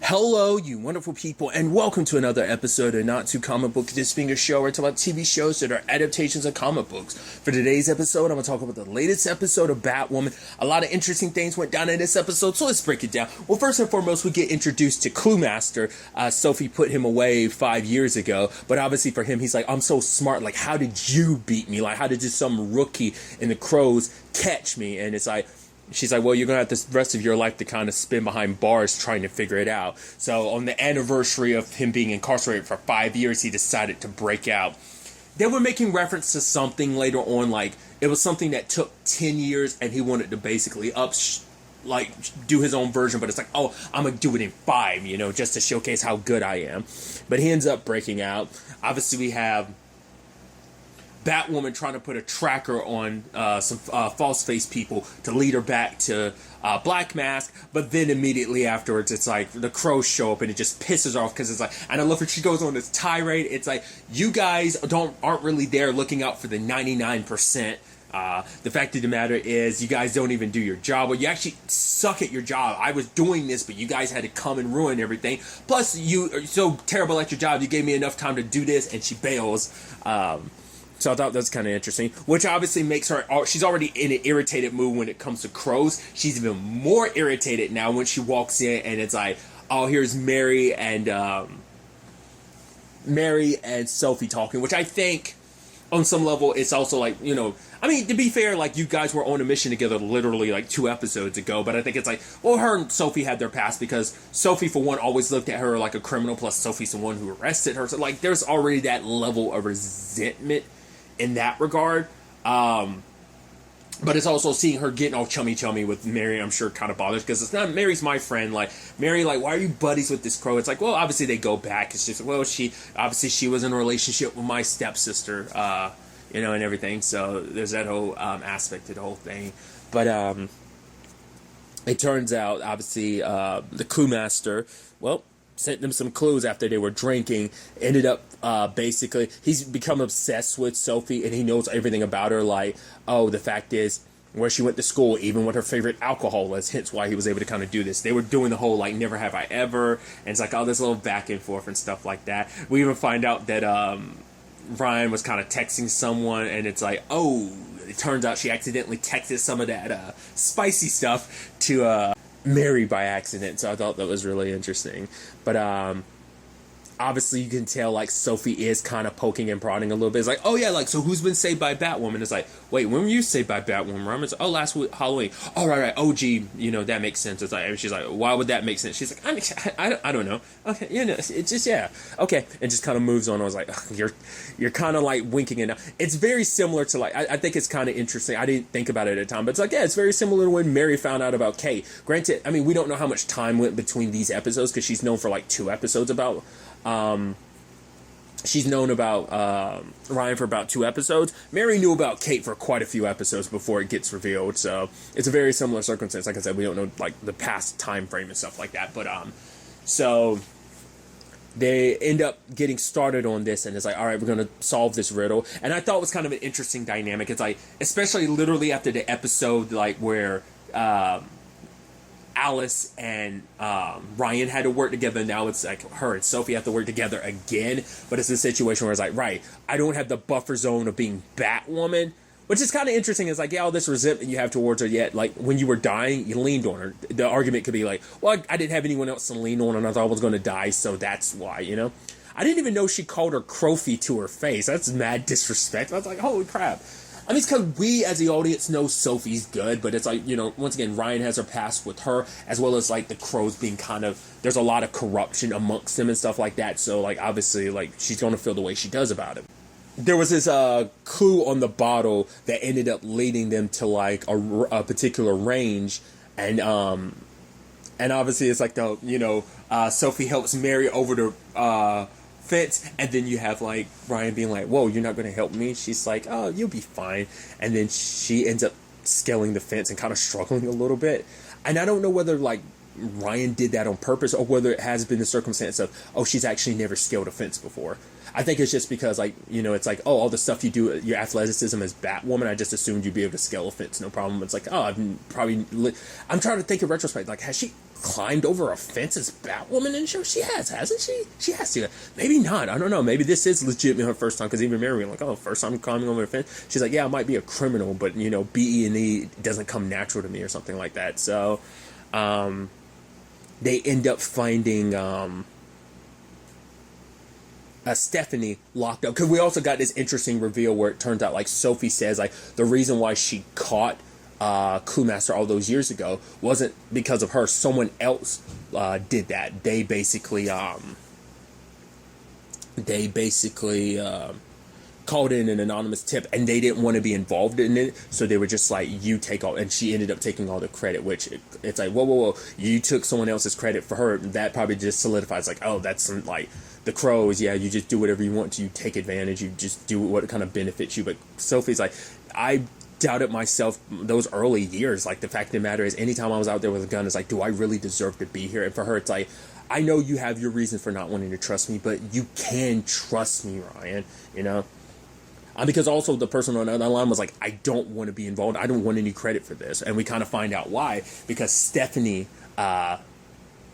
Hello, you wonderful people, and welcome to another episode of Not Too Comic Book This Finger Show, where I talk about TV shows that are adaptations of comic books. For today's episode, I'm going to talk about the latest episode of Batwoman. A lot of interesting things went down in this episode, so let's break it down. Well, first and foremost, we get introduced to Cluemaster. Sophie put him away 5 years ago, but obviously for him, he's like, I'm so smart, like, how did you beat me? Like, how did just some rookie in the Crows catch me? And it's like, she's like, well, you're going to have the rest of your life to kind of spend behind bars trying to figure it out. So on the anniversary of him being incarcerated for 5 years, he decided to break out. They were making reference to something later on, like it was something that took 10 years and he wanted to basically do his own version, but it's like, oh, I'm going to do it in 5, just to showcase how good I am. But he ends up breaking out. Obviously, we have Batwoman trying to put a tracker on some false-faced people to lead her back to Black Mask, but then immediately afterwards, it's like the Crows show up and it just pisses her off because it's like, and I love when she goes on this tirade. It's like, you guys aren't really there looking out for the 99%. The fact of the matter is, you guys don't even do your job. Well, you actually suck at your job. I was doing this, but you guys had to come and ruin everything. Plus, you are so terrible at your job, you gave me enough time to do this, and she bails. So I thought that was kind of interesting, which obviously makes her, she's already in an irritated mood when it comes to Crows. She's even more irritated now when she walks in and it's like, oh, here's Mary and Sophie talking, which I think on some level it's also like, I mean, to be fair, like, you guys were on a mission together literally like 2 episodes ago, but I think it's like, well, her and Sophie had their past because Sophie, for one, always looked at her like a criminal, plus Sophie's the one who arrested her. So, like, there's already that level of resentment in that regard. But it's also seeing her getting all chummy with Mary, I'm sure kind of bothers, because it's not, Mary's my friend, like, Mary, like, why are you buddies with this Crow? It's like, well, obviously they go back. It's just, well, she was in a relationship with my stepsister, and everything, so there's that whole aspect to the whole thing. But it turns out, obviously, the Cluemaster, well, sent them some clues after they were drinking, ended up basically, he's become obsessed with Sophie, and he knows everything about her, like, oh, the fact is, where she went to school, even what her favorite alcohol is, hence why he was able to kind of do this. They were doing the whole, like, never have I ever, and it's like, oh, this little back and forth and stuff like that. We even find out that Ryan was kind of texting someone, and it's like, oh, it turns out she accidentally texted some of that spicy stuff to Mary by accident, so I thought that was really interesting. But obviously you can tell, like, Sophie is kind of poking and prodding a little bit. It's like, oh yeah, like, so who's been saved by Batwoman? It's like, wait, when were you saved by Batwoman? It's like, oh, last week, Halloween. Oh, right, oh gee, that makes sense. It's like, and she's like, why would that make sense? She's like, I don't know. Okay, it's just, yeah, okay, and just kind of moves on. I was like, you're kind of like winking it out. It's very similar to, like, I think it's kind of interesting. I didn't think about it at the time, but it's like, yeah, it's very similar to when Mary found out about Kate. Granted, I mean, we don't know how much time went between these episodes because she's known for like 2 episodes about. She's known about Ryan for about 2 episodes. Mary knew about Kate for quite a few episodes before it gets revealed, so it's a very similar circumstance. Like I said, we don't know, like, the past time frame and stuff like that, but so they end up getting started on this, and it's like, all right, we're going to solve this riddle. And I thought it was kind of an interesting dynamic. It's like, especially literally after the episode, like, where Alice and Ryan had to work together. Now it's like her and Sophie have to work together again. But it's a situation where it's like, right, I don't have the buffer zone of being Batwoman, which is kind of interesting. It's like, yeah, all this resentment you have towards her, yet, like, when you were dying, you leaned on her. The argument could be like, well, I didn't have anyone else to lean on, and I thought I was going to die, so that's why, I didn't even know she called her Crofy to her face. That's mad disrespect. I was like, holy crap. I mean, it's because we, as the audience, know Sophie's good, but it's like, once again, Ryan has her past with her, as well as, like, the Crows being kind of, there's a lot of corruption amongst them and stuff like that, so, like, obviously, like, she's going to feel the way she does about it. There was this clue on the bottle that ended up leading them to, like, a particular range, and obviously it's like Sophie helps Mary over the fence, and then you have, like, Ryan being like, whoa, you're not going to help me? She's like, oh, you'll be fine. And then she ends up scaling the fence and kind of struggling a little bit. And I don't know whether, like, Ryan did that on purpose or whether it has been the circumstance of, oh, she's actually never scaled a fence before. I think it's just because, like, it's like, oh, all the stuff you do, your athleticism as Batwoman, I just assumed you'd be able to scale a fence, no problem. It's like, oh, I'm trying to think in retrospect, like, has she climbed over a fence as Batwoman in the show? She has, hasn't she? She has to. Maybe not. I don't know. Maybe this is legitimately her first time, because even Mary, like, oh, first time climbing over a fence. She's like, yeah, I might be a criminal, but, BE&E doesn't come natural to me or something like that. So, they end up finding, Stephanie locked up, because we also got this interesting reveal where it turns out, like, Sophie says, like, the reason why she caught Crewmaster all those years ago wasn't because of her. Someone else did that. They basically called in an anonymous tip, and they didn't want to be involved in it, so they were just like, you take all, and she ended up taking all the credit, which it's like, whoa, you took someone else's credit for her. That probably just solidifies, like, oh, that's some, like, the Crows, yeah, you just do whatever you want to, you take advantage, you just do what kind of benefits you. But Sophie's like, I doubted myself those early years. Like, the fact of the matter is, anytime I was out there with a gun, it's like, do I really deserve to be here? And for her, it's like, I know you have your reason for not wanting to trust me, but you can trust me, Ryan, because also the person on the other line was like, I don't want to be involved, I don't want any credit for this. And we kind of find out why, because Stephanie,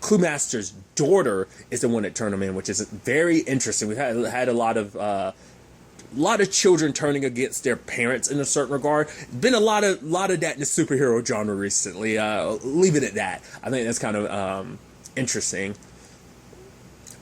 Crewmaster's daughter, is the one that turned him in, which is very interesting. We've had a lot of children turning against their parents in a certain regard. Been a lot of that in the superhero genre recently. Leave it at that. I think that's kind of interesting.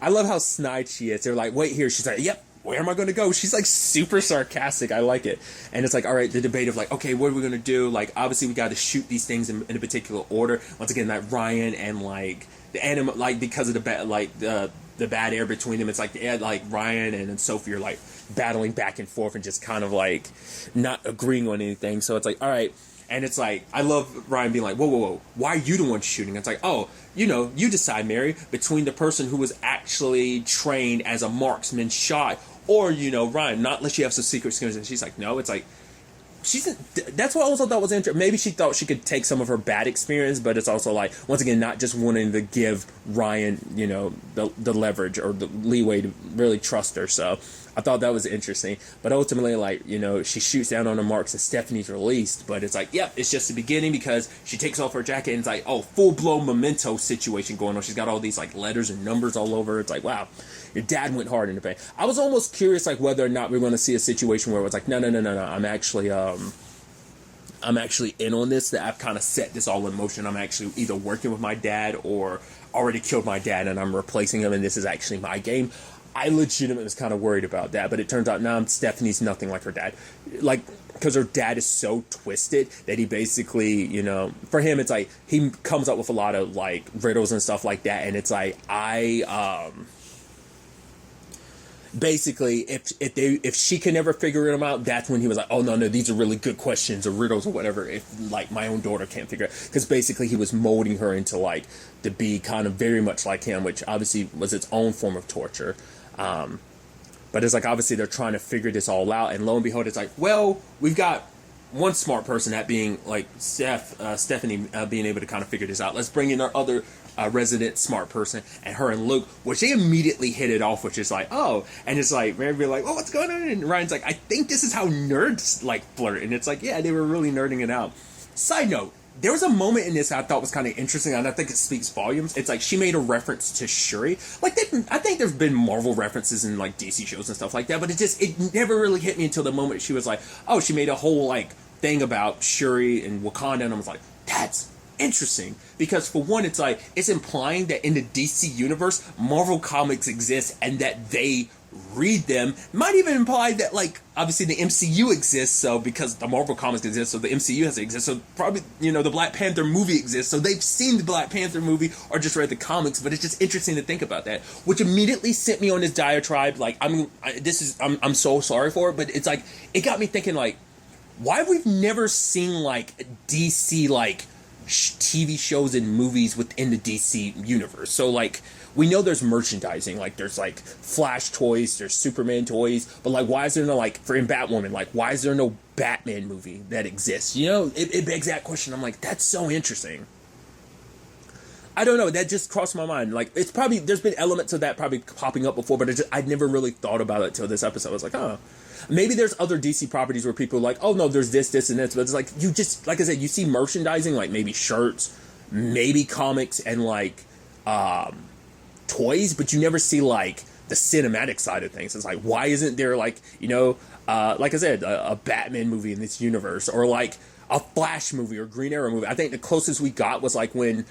I love how snide she is. They're like, wait here. She's like, yep. Where am I going to go? She's like super sarcastic. I like it. And it's like, all right, the debate of like, okay, what are we going to do? Like, obviously we got to shoot these things in a particular order. Once again, like Ryan and like the animal, like, because of the bad air between them, it's like Ryan and Sophie are like battling back and forth and just kind of like not agreeing on anything. So it's like, all right. And it's like, I love Ryan being like, whoa, why are you the one shooting? It's like, oh, you decide, Mary, between the person who was actually trained as a marksman shot, or, Ryan, not unless you have some secret skills. And she's like, no. It's like, that's what I also thought was interesting. Maybe she thought she could take some of her bad experience, but it's also like, once again, not just wanting to give Ryan, the leverage or the leeway to really trust her. So I thought that was interesting. But ultimately, like, she shoots down on the marks and Stephanie's released. But it's like, yep, it's just the beginning, because she takes off her jacket and it's like, oh, full-blown Memento situation going on. She's got all these like letters and numbers all over. It's like, wow, your dad went hard in the paint. I was almost curious, like, whether or not we're going to see a situation where it was like, no, I'm actually in on this, that I've kind of set this all in motion. I'm actually either working with my dad or already killed my dad and I'm replacing him, and this is actually my game. I legitimately was kind of worried about that, but it turns out, now Stephanie's nothing like her dad. Like, because her dad is so twisted that he basically, for him, it's like, he comes up with a lot of, like, riddles and stuff like that, and it's like, basically, if she can never figure them out, that's when he was like, oh, no, these are really good questions or riddles or whatever, if, like, my own daughter can't figure it. Because basically he was molding her into, like, to be kind of very much like him, which obviously was its own form of torture. But it's like, obviously they're trying to figure this all out, and lo and behold, it's like, well, we've got one smart person, that being like Stephanie, being able to kind of figure this out. Let's bring in our other resident smart person, and her and Luke, which they immediately hit it off, which is like, oh, and it's like, Mary be like, oh, what's going on? And Ryan's like, I think this is how nerds like flirt, and it's like, yeah, they were really nerding it out. Side note, there was a moment in this I thought was kind of interesting, and I think it speaks volumes. It's like, she made a reference to Shuri. Like, I think there's been Marvel references in, like, DC shows and stuff like that, but it never really hit me until the moment she was like, oh, she made a whole, like, thing about Shuri and Wakanda, and I was like, that's interesting. Because, for one, it's like, it's implying that in the DC universe, Marvel comics exist, and that they read them. Might even imply that, like, obviously the MCU exists, so because the Marvel comics exist, so the MCU has to exist, so probably, the Black Panther movie exists, so they've seen the Black Panther movie or just read the comics. But it's just interesting to think about that, which immediately sent me on this diatribe. Like, I'm so sorry for it, but it's like, it got me thinking, like, why we've never seen, like, DC, like, TV shows and movies within the DC universe. So, like, we know there's merchandising, like, there's, like, Flash toys, there's Superman toys, but, like, why is there no, like, in Batwoman, like, why is there no Batman movie that exists? It begs that question. I'm like, that's so interesting. I don't know. That just crossed my mind. Like, it's probably, there's been elements of that probably popping up before, but I'd never really thought about it till this episode. I was like, oh, maybe there's other DC properties where people are like, oh no, there's this, and this. But it's like, you just, like I said, you see merchandising, like maybe shirts, maybe comics, and like, toys, but you never see like the cinematic side of things. It's like, why isn't there like, like I said, a Batman movie in this universe, or like a Flash movie or Green Arrow movie? I think the closest we got was like when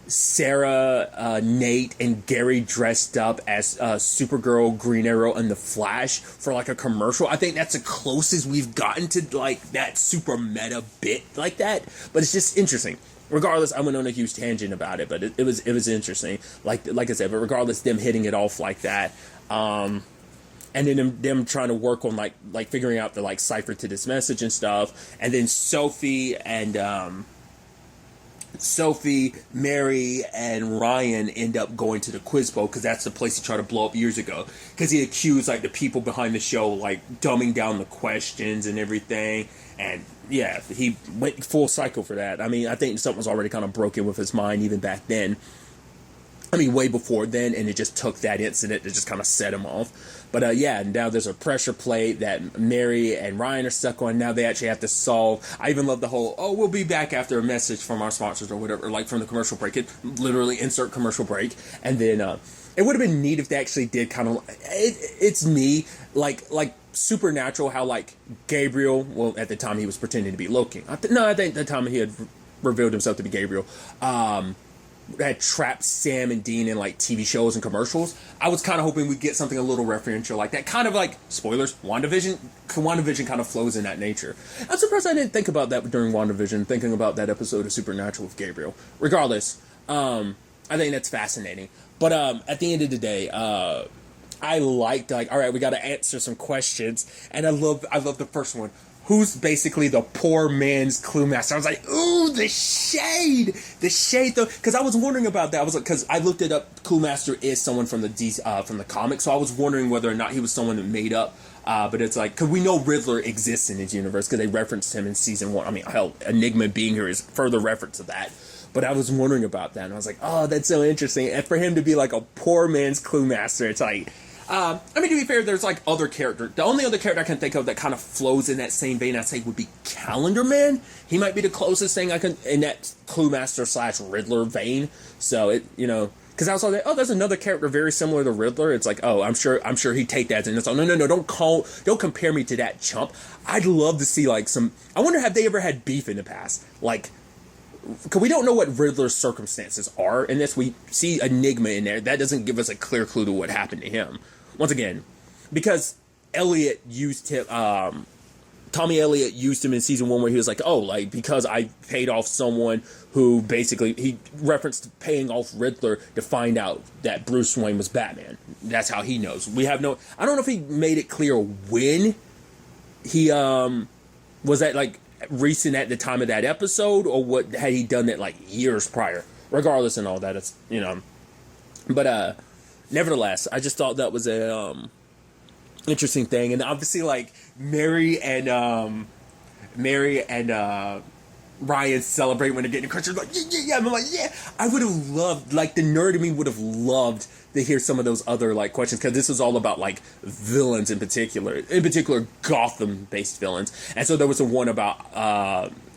Sarah, Nate, and Gary dressed up as Supergirl, Green Arrow, and the Flash for like a commercial. I think that's the closest we've gotten to like that super meta bit like that. But it's just interesting. Regardless, I went on a huge tangent about it, but it was interesting. Like I said, but regardless, them hitting it off like that, and then them trying to work on like figuring out the like cipher to this message and stuff, and then Sophie, Mary, and Ryan end up going to the Quiz Bowl because that's the place he tried to blow up years ago. Because he accused like the people behind the show like dumbing down the questions and everything, and yeah, he went full cycle for that. I mean, I think something was already kind of broken with his mind even back then. I mean, way before then, and it just took that incident to just kind of set him off. But yeah, now there's a pressure plate that Mary and Ryan are stuck on. Now they actually have to solve. I even love the whole, oh, we'll be back after a message from our sponsors or whatever, like from the commercial break. It literally insert commercial break. And then it would have been neat if they actually did kind of, it's me, like Supernatural, how like Gabriel, well, at the time he was pretending to be Loki. I think at the time he had revealed himself to be Gabriel. Had trapped Sam and Dean in like TV shows and commercials. I was kind of hoping we'd get something a little referential like that. Kind of like, spoilers, WandaVision kind of flows in that nature. I'm surprised I didn't think about that during WandaVision, thinking about that episode of Supernatural with Gabriel. Regardless, I think that's fascinating. But at the end of the day, I liked, like, all right, we got to answer some questions. And I love the first one. Who's basically the poor man's clue master? I was like, ooh, the shade, though, because I was wondering about that. I was like, because I looked it up. Clue master is someone from the comics, so I was wondering whether or not he was someone that made up. But it's like, because we know Riddler exists in his universe because they referenced him in season 1. I mean, hell, Enigma being here is further reference of that. But I was wondering about that, and I was like, oh, that's so interesting. And for him to be like a poor man's clue master, it's like. I mean, to be fair, there's like other characters. The only other character I can think of that kind of flows in that same vein, I'd say, would be Calendar Man. He might be the closest thing I can in that Clue Master / Riddler vein. So it, because I was like, oh, there's another character very similar to Riddler. It's like, oh, I'm sure he'd take that. And it's like, no, don't compare me to that chump. I'd love to see like some. I wonder, have they ever had beef in the past? Like, because we don't know what Riddler's circumstances are in this. We see Enigma in there. That doesn't give us a clear clue to what happened to him. Once again, because Elliot used him, Tommy Elliott used him in season 1 where he was like, oh, like, because I paid off someone who basically, he referenced paying off Riddler to find out that Bruce Wayne was Batman. That's how he knows. I don't know if he made it clear when he, was that like recent at the time of that episode, or what, had he done it like years prior? Regardless and all that, it's, but, nevertheless, I just thought that was a interesting thing, and obviously, like Mary and Ryan celebrate when they're getting questions. Like, yeah. I'm like, yeah. I would have loved, like, the nerd in me would have loved to hear some of those other like questions, because this was all about like villains in particular Gotham-based villains, and so there was a one about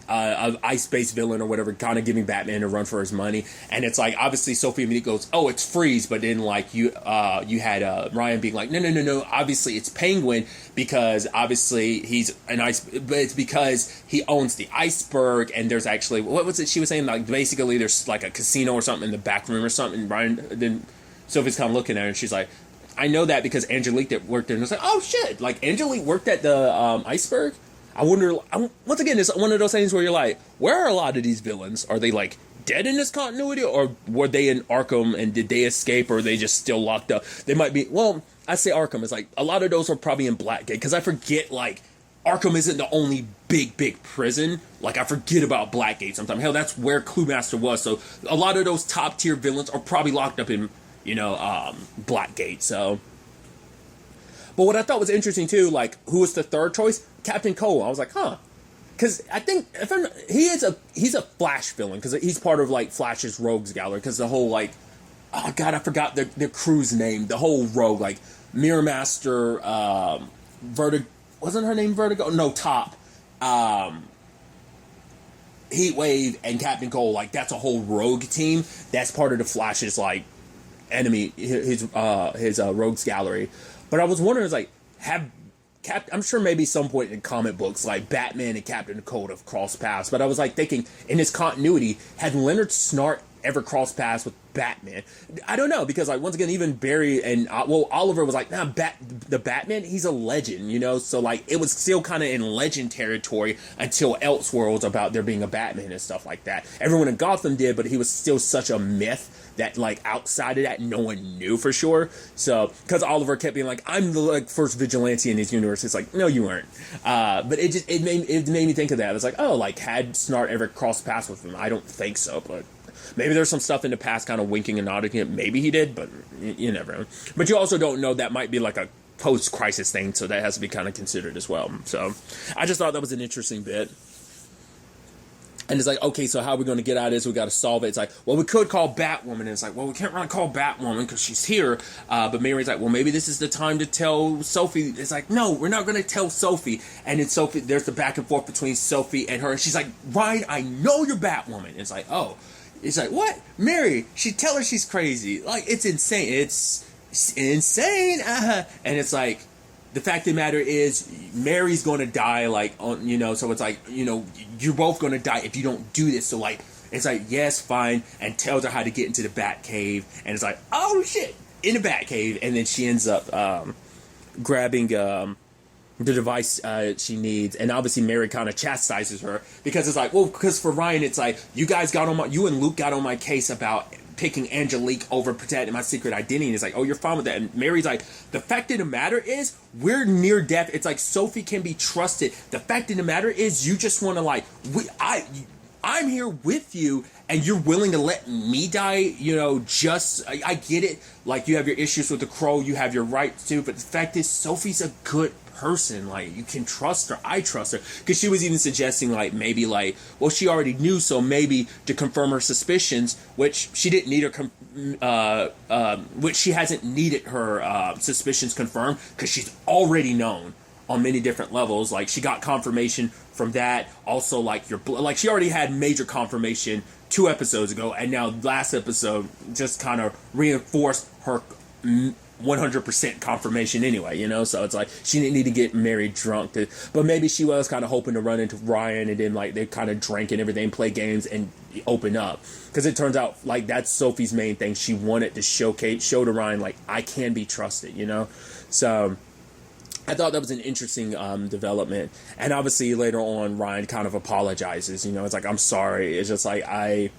an ice-based villain or whatever, kind of giving Batman a run for his money, and it's like, obviously Sophie immediately goes, oh, it's Freeze, but then like you had Ryan being like, no, obviously it's Penguin, because obviously he's an ice, but it's because he owns the iceberg, and there's actually, what was it she was saying, like basically there's like a casino or something in the back room or something, and Ryan, then Sophie's kind of looking at her, and she's like, I know that because Angelique that worked there, and it's like, oh shit, like Angelique worked at the iceberg. I wonder, once again, it's one of those things where you're like, where are a lot of these villains? Are they like dead in this continuity, or were they in Arkham and did they escape, or are they just still locked up? They might be, well, I say Arkham, it's like a lot of those are probably in Blackgate, because I forget, like, Arkham isn't the only big prison. Like, I forget about Blackgate sometimes. Hell, that's where Clue Master was, so a lot of those top tier villains are probably locked up in, Blackgate, so. But what I thought was interesting too, like, who was the third choice? Captain Cole. I was like, huh. because I think he's a Flash villain because he's part of like Flash's rogues gallery because the whole like, oh god, I forgot their crew's name. The whole rogue like Mirror Master, Vertigo, wasn't her name Vertigo? No, Top, Heatwave, and Captain Cold. Like that's a whole rogue team. That's part of the Flash's like enemy, his rogues gallery. But I was wondering, like, I'm sure maybe some point in comic books, like Batman and Captain Cold have crossed paths. But I was like thinking, in his continuity, had Leonard Snart ever crossed paths with Batman? I don't know, because like once again, even Barry and Oliver was like, nah, the Batman, he's a legend, you know. So like it was still kind of in legend territory until Elseworlds about there being a Batman and stuff like that. Everyone in Gotham did, but he was still such a myth that like outside of that no one knew for sure. So because Oliver kept being like, I'm the like first vigilante in this universe, it's like, no, you weren't. But it made me think of that. It was like, oh, like had Snart ever crossed paths with him? I don't think so, but maybe there's some stuff in the past kind of winking and nodding it. Maybe he did, but you never know. But you also don't know. That might be like a post-crisis thing, so that has to be kind of considered as well. So I just thought that was an interesting bit. And it's like, okay, so how are we going to get out of this? We got to solve it. It's like, well, we could call Batwoman. And it's like, well, we can't really call Batwoman because she's here. But Mary's like, well, maybe this is the time to tell Sophie. It's like, no, we're not going to tell Sophie. And then Sophie, there's the back and forth between Sophie and her. And she's like, Ryan, I know you're Batwoman. And it's like, oh. It's like, what? Mary, tell her she's crazy. Like, it's insane. It's insane. And it's like, the fact of the matter is, Mary's going to die, like, you know, so it's like, you know, you're both going to die if you don't do this. So, like, it's like, yes, fine, and tells her how to get into the Batcave. And it's like, oh, shit, in the Batcave. And then she ends up grabbing the device she needs. And obviously, Mary kind of chastises her because it's like, well, because for Ryan, it's like, you and Luke got on my case about picking Angelique over protecting my secret identity. And it's like, oh, you're fine with that. And Mary's like, the fact of the matter is, we're near death. It's like, Sophie can be trusted. The fact of the matter is, you just want to like, I'm here with you, and you're willing to let me die, you know, I get it. Like, you have your issues with the Crow, you have your right to, but the fact is, Sophie's a good person. Like, you can trust her. I trust her. Because she was even suggesting, like, maybe, like, well, she already knew, so maybe to confirm her suspicions, which she didn't need her, which she hasn't needed her suspicions confirmed, because she's already known on many different levels. Like, she got confirmation from that. Also, like, like, she already had major confirmation 2 episodes ago, and now last episode just kind of reinforced her 100% confirmation anyway, you know. So it's like she didn't need to get Mary drunk, but maybe she was kind of hoping to run into Ryan, and then like they kind of drank and everything, play games, and open up, because it turns out like that's Sophie's main thing. She wanted to show to Ryan, like, I can be trusted, you know. So I thought that was an interesting development. And obviously later on, Ryan kind of apologizes, you know. It's like, I'm sorry. It's just like, I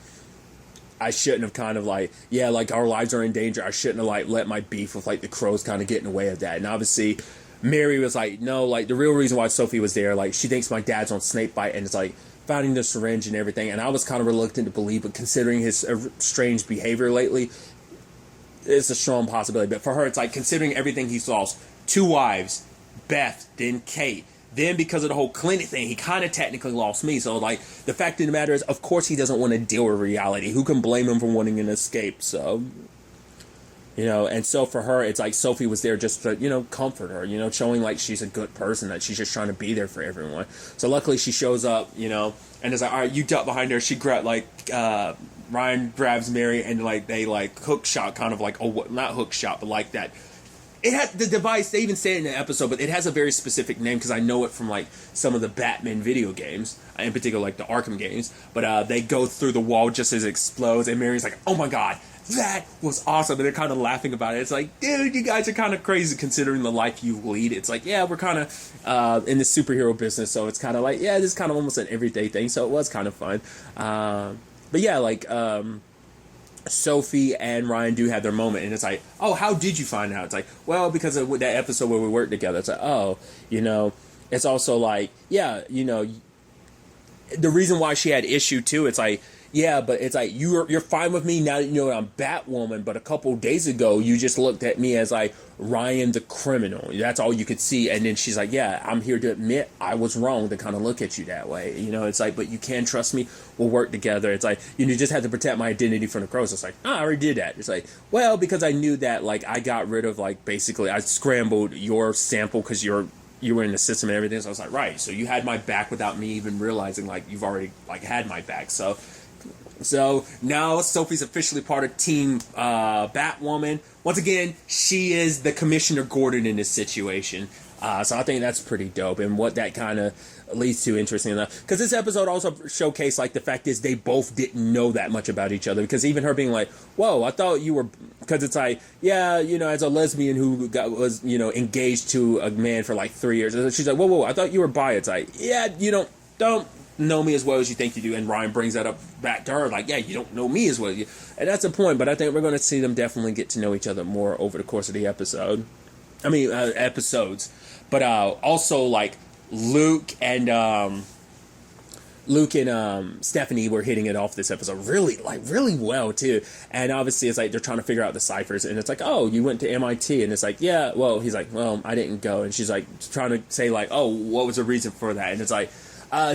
shouldn't have kind of like, yeah, like our lives are in danger. I shouldn't have like let my beef with like the Crows kind of get in the way of that. And obviously Mary was like, no, like the real reason why Sophie was there, like she thinks my dad's on snakebite, and it's like finding the syringe and everything. And I was kind of reluctant to believe, but considering his strange behavior lately, it's a strong possibility. But for her, it's like, considering everything he's lost, 2 wives, Beth, then Kate, then because of the whole clinic thing, he kind of technically lost me. So like, the fact of the matter is, of course he doesn't want to deal with reality. Who can blame him for wanting an escape? So, you know, and so for her, it's like Sophie was there just to, you know, comfort her, you know, showing like she's a good person, that she's just trying to be there for everyone. So luckily she shows up, you know, and it's like, all right, you duck behind her. She grabbed like, Ryan grabs Mary, and like they like hook shot, kind of like, oh, not hook shot, but like that. It had the device, they even say it in the episode, but it has a very specific name because I know it from like some of the Batman video games, in particular like the Arkham games. But they go through the wall just as it explodes, and Mary's like, oh my god, that was awesome. And they're kind of laughing about it. It's like, dude, you guys are kind of crazy considering the life you lead. It's like, yeah, we're kind of in the superhero business, so it's kind of like, yeah, this is kind of almost an everyday thing, so it was kind of fun. But yeah, like, Sophie and Ryan do have their moment, and it's like, oh, how did you find out? It's like, well, because of that episode where we worked together. It's like, oh, you know. It's also like, yeah, you know, the reason why she had issue too, it's like, yeah, but it's like you're fine with me now that you know I'm Batwoman, but a couple days ago you just looked at me as like Ryan the criminal. That's all you could see. And then she's like, yeah, I'm here to admit I was wrong to kind of look at you that way. You know, it's like, but you can trust me. We'll work together. It's like, you just have to protect my identity from the crows. It's like, I already did that. It's like, well, because I knew that, like, I got rid of, like, basically I scrambled your sample because you were in the system and everything. So I was like, right. So you had my back without me even realizing, like, you've already, like, had my back. So now Sophie's officially part of Team Batwoman. Once again, she is the Commissioner Gordon in this situation. So I think that's pretty dope. And what that kind of leads to, interesting enough. Because this episode also showcased, like, the fact is they both didn't know that much about each other. Because even her being like, whoa, I thought you were... Because it's like, yeah, as a lesbian who was, engaged to a man for, like, 3 years. And she's like, whoa, I thought you were bi. It's like, yeah, you don't know me as well as you think you do. And Ryan brings that up back to her, like, yeah, you don't know me as well as you. And that's a point, but I think we're going to see them definitely get to know each other more over the course of the episodes. But also, like, Luke and Stephanie were hitting it off this episode really well too. And obviously it's like they're trying to figure out the ciphers, and it's like, oh, you went to MIT, and it's like, yeah, well, he's like, well, I didn't go, and she's like trying to say, like, oh, what was the reason for that? And it's like,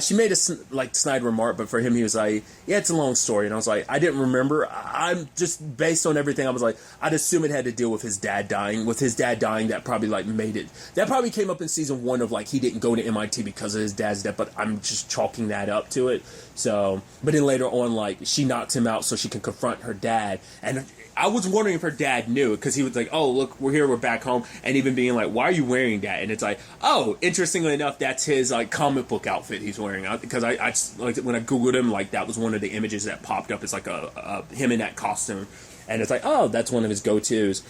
she made a snide remark, but for him, he was like, yeah, it's a long story. And I was like, I didn't remember. I'm just, based on everything, I was like, I'd assume it had to deal with his dad dying. With his dad dying, that probably, like, made it. That probably came up in season 1 of, like, he didn't go to MIT because of his dad's death, but I'm just chalking that up to it. So, but then later on, like, she knocks him out so she can confront her dad. And I was wondering if her dad knew, because he was like, oh, look, we're back home. And even being like, why are you wearing that? And it's like, oh, interestingly enough, that's his, like, comic book outfit he's wearing. Because I like, when I Googled him, like, that was one of the images that popped up. It's like a him in that costume. And it's like, oh, that's one of his go-tos.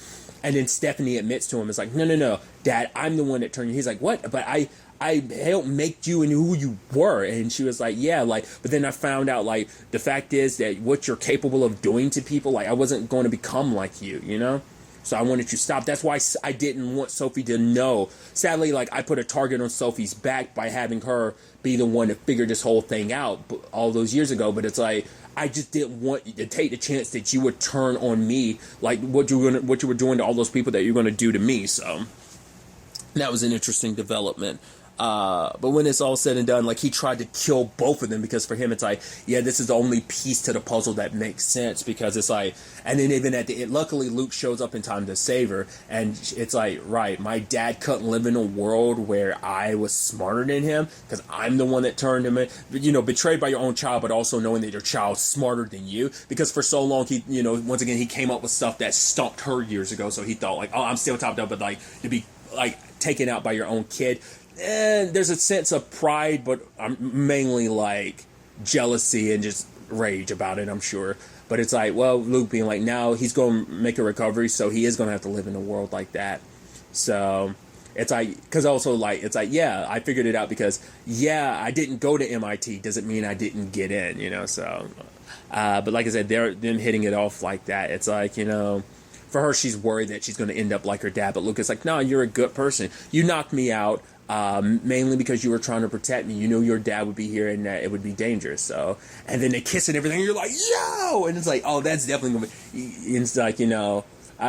And then Stephanie admits to him, it's like, no, Dad, I'm the one that turned you. He's like, what? But I helped make you and who you were. And she was like, yeah, like, but then I found out, like, the fact is that what you're capable of doing to people, like, I wasn't going to become like you. So I wanted you to stop. That's why I didn't want Sophie to know. Sadly, like, I put a target on Sophie's back by having her be the one to figure this whole thing out all those years ago. But it's like, I just didn't want you to take the chance that you would turn on me, like what you were doing to all those people that you're going to do to me. So that was an interesting development. But when it's all said and done, like, he tried to kill both of them, because for him it's like, yeah, this is the only piece to the puzzle that makes sense, because it's like, and then even at the end, luckily Luke shows up in time to save her, and it's like, right, my dad couldn't live in a world where I was smarter than him, because I'm the one that turned him in, betrayed by your own child, but also knowing that your child's smarter than you, because for so long he, once again, he came up with stuff that stumped her years ago, so he thought, like, oh, I'm still topped up, but, like, to be, like, taken out by your own kid. And there's a sense of pride, but mainly, like, jealousy and just rage about it, I'm sure. But it's like, well, Luke being like, now he's going to make a recovery, so he is going to have to live in a world like that. So it's like, because also, like, it's like, yeah, I figured it out because, yeah, I didn't go to MIT doesn't mean I didn't get in, so. But like I said, them hitting it off like that, it's like, for her, she's worried that she's going to end up like her dad. But Luke is like, no, you're a good person. You knocked me out. Mainly because you were trying to protect me. You knew your dad would be here and that it would be dangerous. So, and then they kiss and everything. And you're like, yo! And it's like, oh, that's definitely going to be... It's like,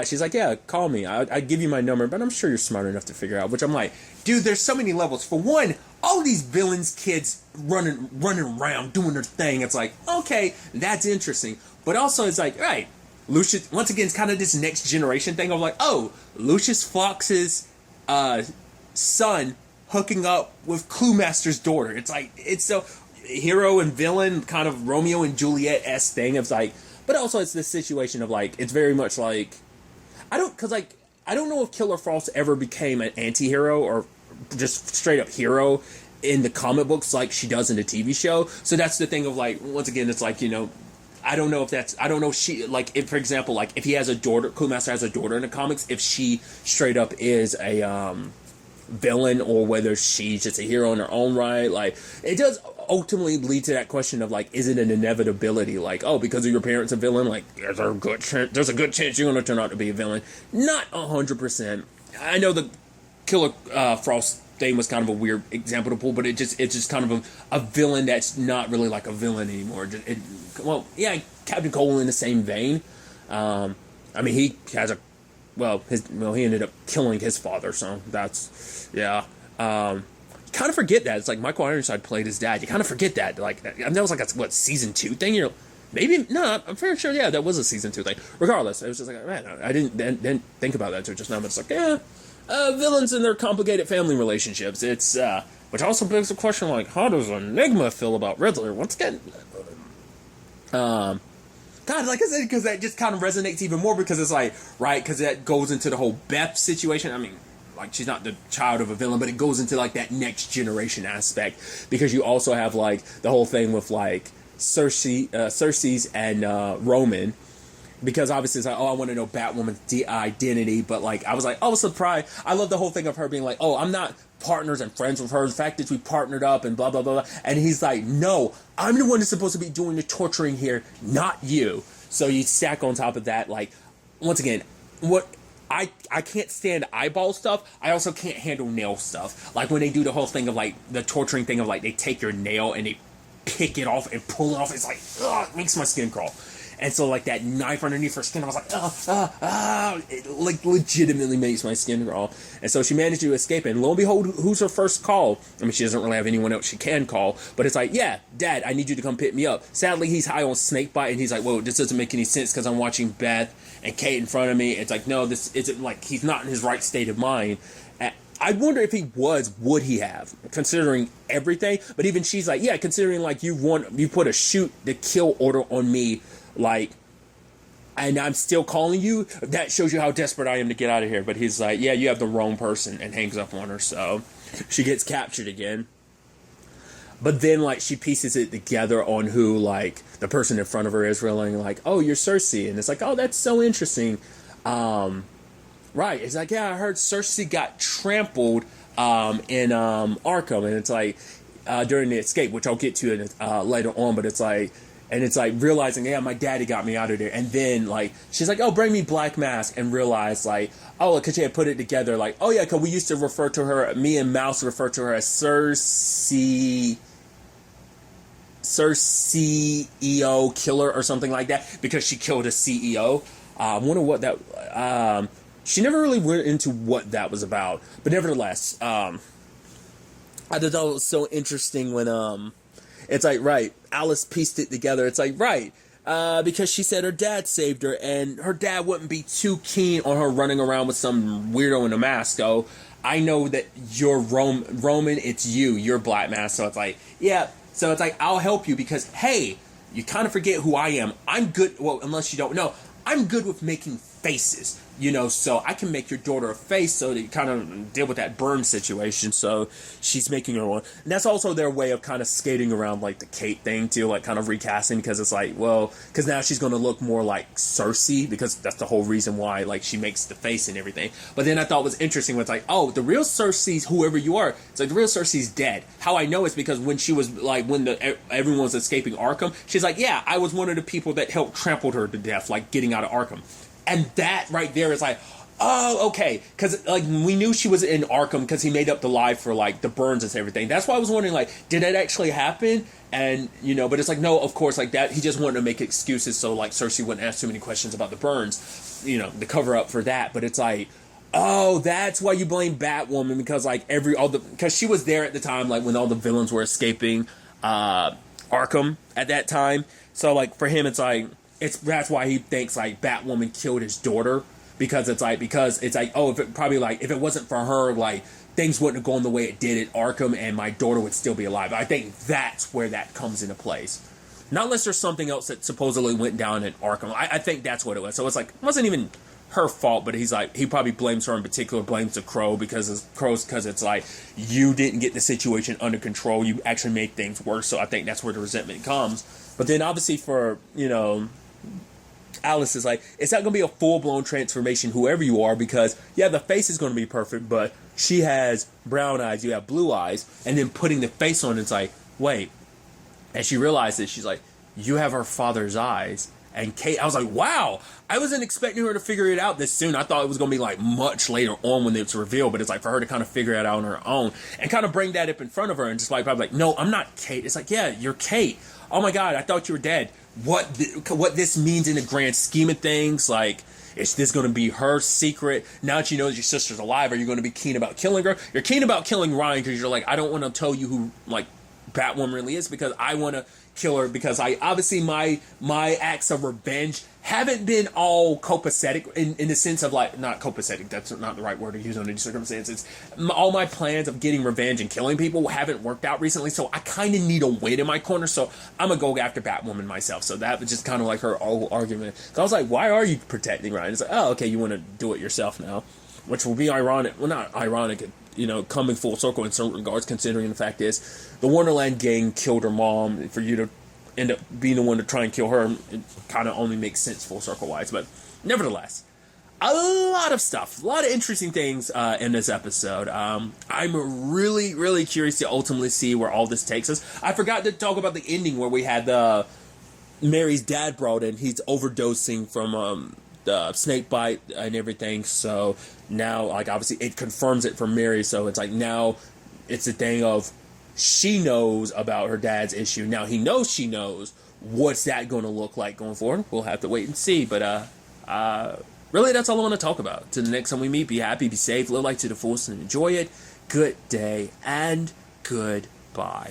she's like, yeah, call me. I give you my number, but I'm sure you're smart enough to figure out. Which I'm like, dude, there's so many levels. For one, all these villains kids running around doing their thing. It's like, okay, that's interesting. But also it's like, right, Lucius, once again, it's kind of this next generation thing of like, oh, Lucius Fox's son hooking up with Cluemaster's daughter. It's like, it's so hero and villain, kind of Romeo and Juliet-esque thing. It's like, but also it's this situation of like, it's very much like, I don't know if Killer Frost ever became an anti-hero or just straight up hero in the comic books like she does in the TV show. So that's the thing of like, once again, it's like, I don't know if she, like, if, for example, like, if he has a daughter, Cluemaster has a daughter in the comics, if she straight up is a, villain or whether she's just a hero in her own right. Like, it does ultimately lead to that question of like, is it an inevitability? Like, oh, because of your parents a villain, like there's a good chance you're going to turn out to be a villain. Not 100%. I know the Killer Frost thing was kind of a weird example to pull, but it's just kind of a villain that's not really like a villain anymore. Captain Cold in the same vein. I mean, he has he ended up killing his father, so that's, yeah. You kind of forget that. It's like Michael Ironside played his dad. You kind of forget that. Like, that was like a season 2 thing? I'm fairly sure, yeah, that was a season 2 thing. Regardless, it was just like, man, I didn't think about that until just now, but it's like, villains and their complicated family relationships. It's, which also begs the question, like, how does Enigma feel about Riddler? Once again, God, like I said, because that just kind of resonates even more, because it's like, right, because that goes into the whole Beth situation. I mean, like, she's not the child of a villain, but it goes into, like, that next generation aspect, because you also have, like, the whole thing with, like, Cersei's and Roman, because obviously it's like, I want to know Batwoman's identity, but, like, I was like, surprised. I love the whole thing of her being like, I'm not partners and friends with her. The fact that we partnered up and blah, blah, blah, blah. And he's like, no, I'm the one that's supposed to be doing the torturing here, not you. So you stack on top of that, like, once again, I can't stand eyeball stuff. I also can't handle nail stuff. Like, when they do the whole thing of, like, the torturing thing of, like, they take your nail and they pick it off and pull it off. It's like, it makes my skin crawl. And so, like, that knife underneath her skin, I was like, it, like, legitimately makes my skin crawl. And so she managed to escape, and lo and behold, who's her first call? I mean, she doesn't really have anyone else she can call, but it's like, yeah, Dad, I need you to come pick me up. Sadly, he's high on snakebite, and he's like, whoa, this doesn't make any sense, because I'm watching Beth and Kate in front of me. It's like, no, this isn't, like, he's not in his right state of mind. I wonder if he would he have, considering everything? But even she's like, yeah, considering, like, you put a shoot to kill order on me, like, and I'm still calling you, that shows you how desperate I am to get out of here. But he's like, yeah, you have the wrong person, and hangs up on her. So she gets captured again. But then, like, she pieces it together on who, like, the person in front of her is, really, like, oh, you're Cersei. And it's like, oh, that's so interesting. Right. It's like, yeah, I heard Cersei got trampled in Arkham. And it's like, during the escape, which I'll get to later on. But it's like, and it's like realizing, yeah, my daddy got me out of there. And then, like, she's like, oh, bring me Black Mask. And realize, like, oh, because she had put it together, like, oh, yeah, because we used to refer to her, me and Mouse refer to her as Cersei CEO killer or something like that, because she killed a CEO. I wonder what that... she never really went into what that was about. But nevertheless, I thought that was so interesting when... it's like, right, Alice pieced it together. It's like, right, because she said her dad saved her, and her dad wouldn't be too keen on her running around with some weirdo in a mask. So I know that you're Roman, it's you're Black Mask. So it's like, yeah. So it's like, I'll help you because, hey, you kind of forget who I am. I'm good, well, unless you don't know, I'm good with making faces. You know, so I can make your daughter a face so that you kind of deal with that burn situation. So she's making her one. And that's also their way of kind of skating around, like, the Kate thing, too, like, kind of recasting, because it's like, well, because now she's going to look more like Cersei, because that's the whole reason why, like, she makes the face and everything. But then I thought was interesting was like, oh, the real Cersei's whoever you are. It's like, the real Cersei's dead. How I know is because when she was, like, when everyone was escaping Arkham, she's like, yeah, I was one of the people that helped trample her to death, like, getting out of Arkham. And that right there is like, oh, okay. Because, like, we knew she was in Arkham because he made up the lie for, like, the burns and everything. That's why I was wondering, like, did that actually happen? And, you know, but it's like, no, of course, like, that, he just wanted to make excuses so, like, Cersei wouldn't ask too many questions about the burns, you know, the cover up for that. But it's like, oh, that's why you blame Batwoman, because, like, because she was there at the time, like, when all the villains were escaping Arkham at that time. So, like, for him, it's like, that's why he thinks, like, Batwoman killed his daughter, because it's like, oh, if it wasn't for her, like, things wouldn't have gone the way it did at Arkham, and my daughter would still be alive. I think that's where that comes into place. Not unless there's something else that supposedly went down at Arkham. I think that's what it was. So it's like, it wasn't even her fault, but he's like, he probably blames her in particular, blames the Crow, because it's like, you didn't get the situation under control, you actually made things worse. So I think that's where the resentment comes. But then obviously for, you know, Alice is like, it's not going to be a full-blown transformation, whoever you are, because, yeah, the face is going to be perfect, but she has brown eyes, you have blue eyes, and then putting the face on, it's like, wait. And she realizes, she's like, you have her father's eyes, and Kate. I was like, wow, I wasn't expecting her to figure it out this soon. I thought it was going to be like much later on when it's revealed, but it's like for her to kind of figure it out on her own and kind of bring that up in front of her and just like, probably like, no, I'm not Kate. It's like, yeah, you're Kate. Oh my God, I thought you were dead. What this means in the grand scheme of things, like, is this going to be her secret? Now that you know that your sister's alive, are you going to be keen about killing her? You're keen about killing Ryan because you're like, I don't want to tell you who, like, Batwoman really is because I want to kill her because I obviously my acts of revenge haven't been all copacetic in the sense of like not copacetic, that's not the right word to use under these circumstances. All my plans of getting revenge and killing people haven't worked out recently, so I kind of need a win in my corner, so I'm gonna go after Batwoman myself. So that was just kind of like her whole argument. So I was like, why are you protecting Ryan? It's like, oh, okay, you want to do it yourself now, which will be ironic. Well, not ironic, you know, coming full circle in certain regards, considering the fact is the Wonderland gang killed her mom. For you to end up being the one to try and kill her, it kind of only makes sense full circle wise. But nevertheless, a lot of stuff, a lot of interesting things in this episode. I'm really, really curious to ultimately see where all this takes us. I forgot to talk about the ending where we had Mary's dad brought in. He's overdosing from the snake bite and everything, so now, like, obviously it confirms it for Mary, so it's like now it's a thing of she knows about her dad's issue. Now he knows she knows. What's that going to look like going forward? We'll have to wait and see, but really that's all I want to talk about. Till the next time we meet, be happy, be safe, live life to the fullest, and enjoy it. Good day, and goodbye.